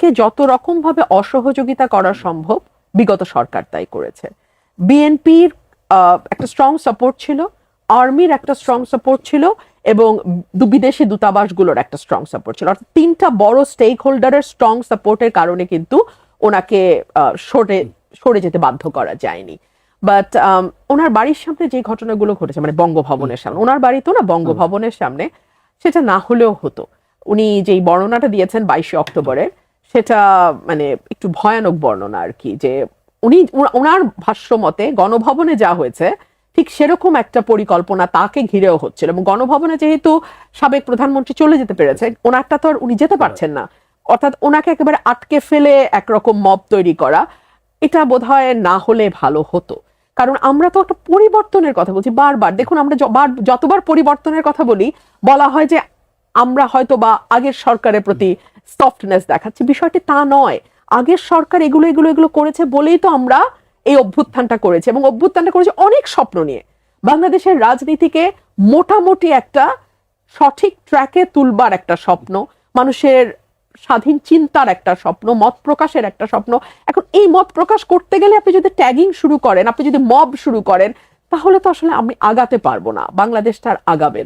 কে যত রকম ভাবে অসহযোগিতা করা সম্ভব বিগত সরকার তাই করেছে। বিএনপির একটা স্ট্রং সাপোর্ট ছিল, আর্মির একটা স্ট্রং সাপোর্ট ছিল, এবং বিদেশি দূতাবাসগুলোর একটা স্ট্রং সাপোর্ট ছিল। অর্থাৎ তিনটা বড় স্টেক হোল্ডারের স্ট্রং সাপোর্টের কারণে কিন্তু ওনাকে সরে যেতে বাধ্য করা যায়নি। বাট ওনার বাড়ির সামনে যে ঘটনাগুলো ঘটেছে, মানে বঙ্গভবনের সামনে, ওনার বাড়ি তো না, বঙ্গভবনের সামনে, সেটা না হলেও হতো। উনি যেই বর্ণনাটা দিয়েছেন 22শে অক্টোবরের, সেটা মানে একটু ভয়ানক বর্ণনা আর কি, যে উনি ওনার ভাষ্য মতে গণভবনে যা হয়েছে ঠিক সেরকম একটা পরিকল্পনা তাকে ঘিরেও হচ্ছিল, এবং গণভবনে যেহেতু সাবেক প্রধানমন্ত্রী চলে যেতে পেরেছে, ওনারটা তো আর উনি যেতে পারছেন না, অর্থাৎ ওনাকে একেবারে আটকে ফেলে একরকম মব তৈরি করা, এটা বোধহয় না হলে ভালো হতো। কারণ আমরা তো একটা পরিবর্তনের কথা বলছি বারবার। দেখুন, আমরা যতবার পরিবর্তনের কথা বলি, বলা হয় যে আমরা হয়তো বা আগের সরকারের প্রতি সফটনেস দেখাচ্ছি। বিষয়টি তা নয়। আগের সরকার এগুলো এগুলো এগুলো করেছে বলেই তো আমরা এই অভ্যুত্থানটা করেছি, এবং অভ্যুত্থানটা করেছি অনেক স্বপ্ন নিয়ে। বাংলাদেশের রাজনীতিকে মোটামুটি একটা সঠিক ট্র্যাকে তুলবার একটা স্বপ্ন, মানুষের স্বাধীন চিন্তার একটা স্বপ্ন, মত প্রকাশের একটা স্বপ্ন। এখন এই মত প্রকাশ করতে গেলে আপনি যদি ট্যাগিং শুরু করেন, আপনি যদি মব শুরু করেন, তাহলে তো আসলে আমি আগাতে পারবো না, বাংলাদেশটা আর আগাবে না।